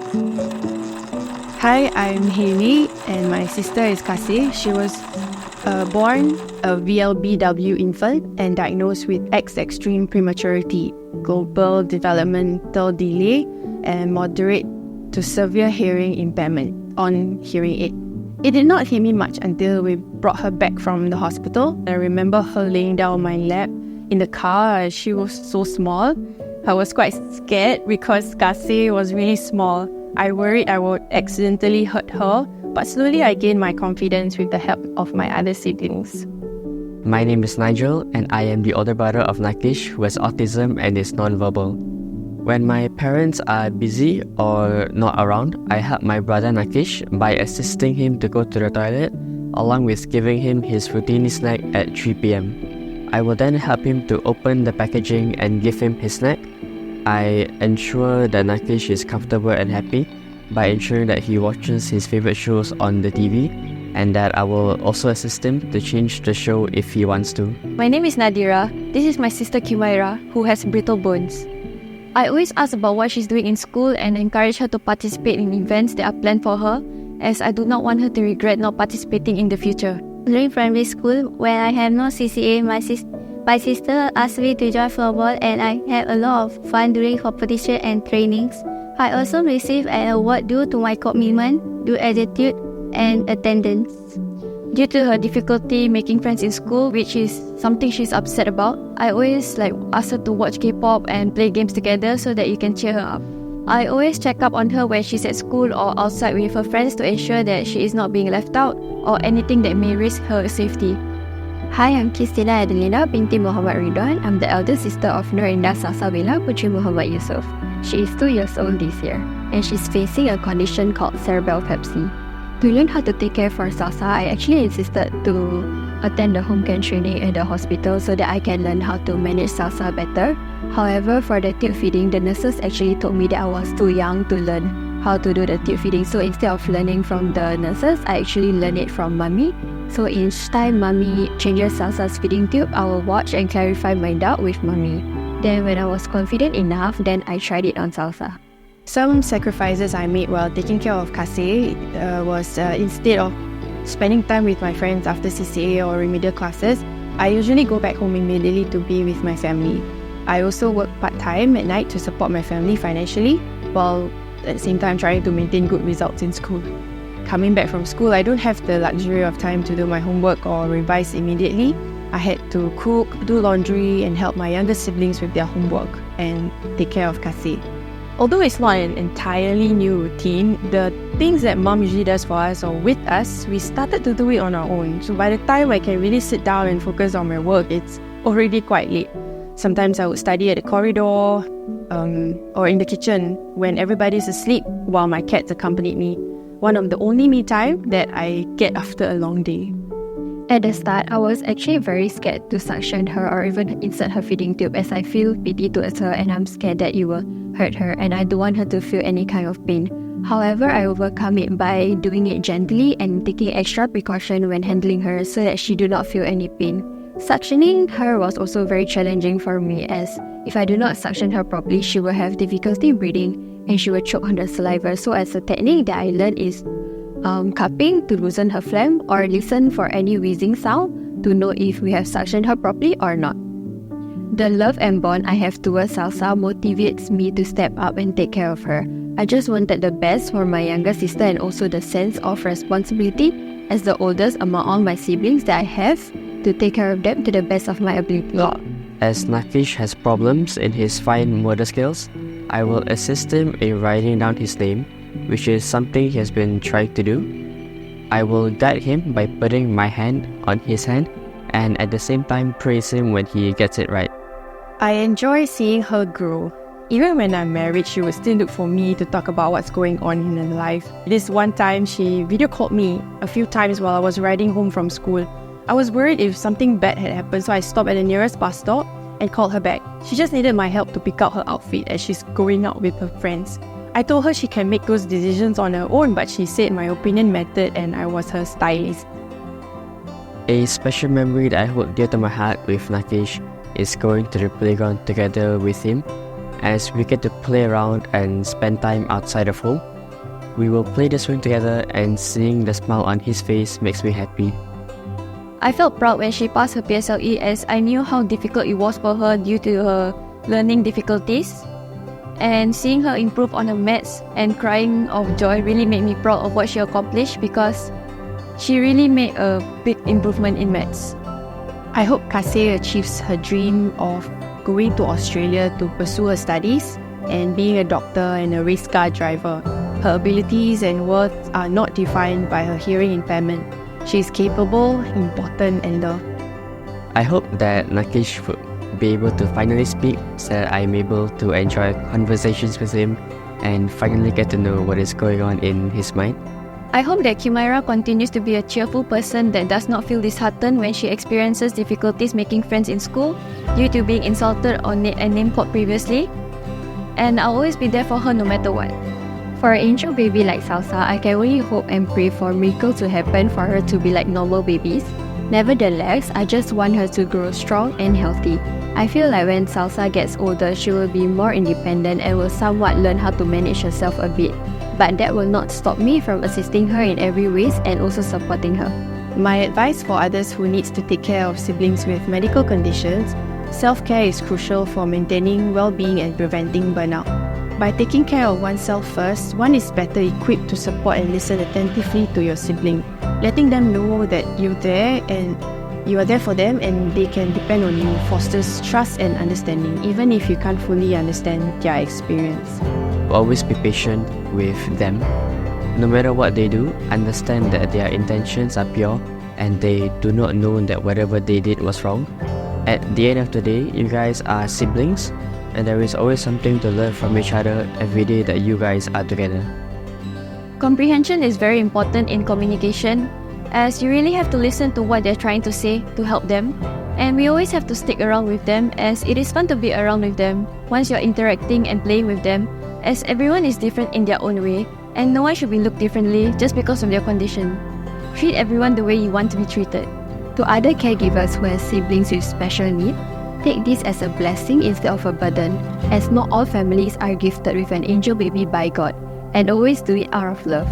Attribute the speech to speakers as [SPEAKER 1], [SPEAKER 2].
[SPEAKER 1] Hi, I'm Hayley, and my sister is Kasih. She was born a VLBW infant and diagnosed with X-extreme prematurity, global developmental delay, and moderate to severe hearing impairment on hearing aid. It did not hit me much until we brought her back from the hospital. I remember her laying down on my lap in the car. She was so small. I was quite scared because Kasih was really small. I worried I would accidentally hurt her, but slowly I gained my confidence with the help of my other siblings.
[SPEAKER 2] My name is Nigel, and I am the older brother of Nakish, who has autism and is nonverbal. When my parents are busy or not around, I help my brother Nakish by assisting him to go to the toilet, along with giving him his routine snack at 3 p.m. I will then help him to open the packaging and give him his snack. I ensure that Nakish is comfortable and happy by ensuring that he watches his favorite shows on the TV, and that I will also assist him to change the show if he wants to.
[SPEAKER 3] My name is Nadira. This is my sister Kimaira, who has brittle bones. I always ask about what she's doing in school and encourage her to participate in events that are planned for her, as I do not want her to regret not participating in the future.
[SPEAKER 4] During primary school, when I have no CCA, my sister asked me to join floorball, and I had a lot of fun during competition and trainings. I also received an award due to my commitment, due attitude, and attendance.
[SPEAKER 3] Due to her difficulty making friends in school, which is something she's upset about, I always ask her to watch K-pop and play games together so that you can cheer her up. I always check up on her when she's at school or outside with her friends to ensure that she is not being left out or anything that may risk her safety.
[SPEAKER 5] Hi, I'm Kristina Adelina binti Muhammad Ridwan. I'm the elder sister of Nurinda Salsabila Putri Muhammad Yusuf. She is 2 years old this year, and she's facing a condition called cerebral palsy. To learn how to take care for Salsa, I actually insisted to attend the home care training at the hospital so that I can learn how to manage Salsa better. However, for the tube feeding, the nurses actually told me that I was too young to learn how to do the tube feeding. So instead of learning from the nurses, I actually learned it from Mummy. So each time Mummy changes Salsa's feeding tube, I will watch and clarify my doubt with Mummy. Then when I was confident enough, then I tried it on Salsa.
[SPEAKER 1] Some sacrifices I made while taking care of Kasih was instead of spending time with my friends after CCA or remedial classes, I usually go back home immediately to be with my family. I also work part-time at night to support my family financially, while at the same time trying to maintain good results in school. Coming back from school, I don't have the luxury of time to do my homework or revise immediately. I had to cook, do laundry, and help my younger siblings with their homework and take care of Kasih. Although it's not an entirely new routine, the things that Mom usually does for us or with us, we started to do it on our own. So by the time I can really sit down and focus on my work, it's already quite late. Sometimes I would study at the corridor or in the kitchen when everybody's asleep while my cats accompanied me. One of the only me time that I get after a long day.
[SPEAKER 5] At the start, I was actually very scared to suction her or even insert her feeding tube, as I feel pity towards her and I'm scared that it will hurt her and I don't want her to feel any kind of pain. However, I overcome it by doing it gently and taking extra precaution when handling her so that she do not feel any pain. Suctioning her was also very challenging for me, as if I do not suction her properly, she will have difficulty breathing and she will choke on the saliva. So as a technique that I learned is cupping to loosen her phlegm, or listen for any wheezing sound to know if we have suctioned her properly or not. The love and bond I have towards Salsa motivates me to step up and take care of her. I just wanted the best for my younger sister and also the sense of responsibility as the oldest among all my siblings that I have to take care of them to the best of my ability.
[SPEAKER 2] As Nakish has problems in his fine motor skills, I will assist him in writing down his name, which is something he has been trying to do. I will guide him by putting my hand on his hand and at the same time praise him when he gets it right.
[SPEAKER 1] I enjoy seeing her grow. Even when I'm married, she would still look for me to talk about what's going on in her life. This one time, she video called me a few times while I was riding home from school. I was worried if something bad had happened, so I stopped at the nearest bus stop and called her back. She just needed my help to pick out her outfit as she's going out with her friends. I told her she can make those decisions on her own, but she said my opinion mattered and I was her stylist.
[SPEAKER 2] A special memory that I hold dear to my heart with Nakish is going to the playground together with him, as we get to play around and spend time outside of home. We will play the swing together, and seeing the smile on his face makes me happy.
[SPEAKER 3] I felt proud when she passed her PSLE as I knew how difficult it was for her due to her learning difficulties. And seeing her improve on her maths and crying of joy really made me proud of what she accomplished because she really made a big improvement in maths.
[SPEAKER 1] I hope Kasih achieves her dream of going to Australia to pursue her studies and being a doctor and a race car driver. Her abilities and worth are not defined by her hearing impairment. She is capable, important, and loved.
[SPEAKER 2] I hope that Nakish would be able to finally speak so that I'm able to enjoy conversations with him and finally get to know what is going on in his mind.
[SPEAKER 3] I hope that Kimaira continues to be a cheerful person that does not feel disheartened when she experiences difficulties making friends in school due to being insulted or name called previously. And I'll always be there for her no matter what.
[SPEAKER 5] For an angel baby like Salsa, I can only hope and pray for a miracle to happen for her to be like normal babies. Nevertheless, I just want her to grow strong and healthy. I feel like when Salsa gets older, she will be more independent and will somewhat learn how to manage herself a bit. But that will not stop me from assisting her in every way and also supporting her.
[SPEAKER 1] My advice for others who needs to take care of siblings with medical conditions, self-care is crucial for maintaining well-being and preventing burnout. By taking care of oneself first, one is better equipped to support and listen attentively to your sibling, letting them know that you're there and you are there for them and they can depend on you fosters trust and understanding, even if you can't fully understand their experience.
[SPEAKER 2] Always be patient with them. No matter what they do, understand that their intentions are pure and they do not know that whatever they did was wrong. At the end of the day, you guys are siblings and there is always something to learn from each other every day that you guys are together.
[SPEAKER 3] Comprehension is very important in communication as you really have to listen to what they're trying to say to help them. And we always have to stick around with them as it is fun to be around with them once you're interacting and playing with them, as everyone is different in their own way and no one should be looked differently just because of their condition. Treat everyone the way you want to be treated.
[SPEAKER 5] To other caregivers who have siblings with special need, take this as a blessing instead of a burden, as not all families are gifted with an angel baby by God, and always do it out of love.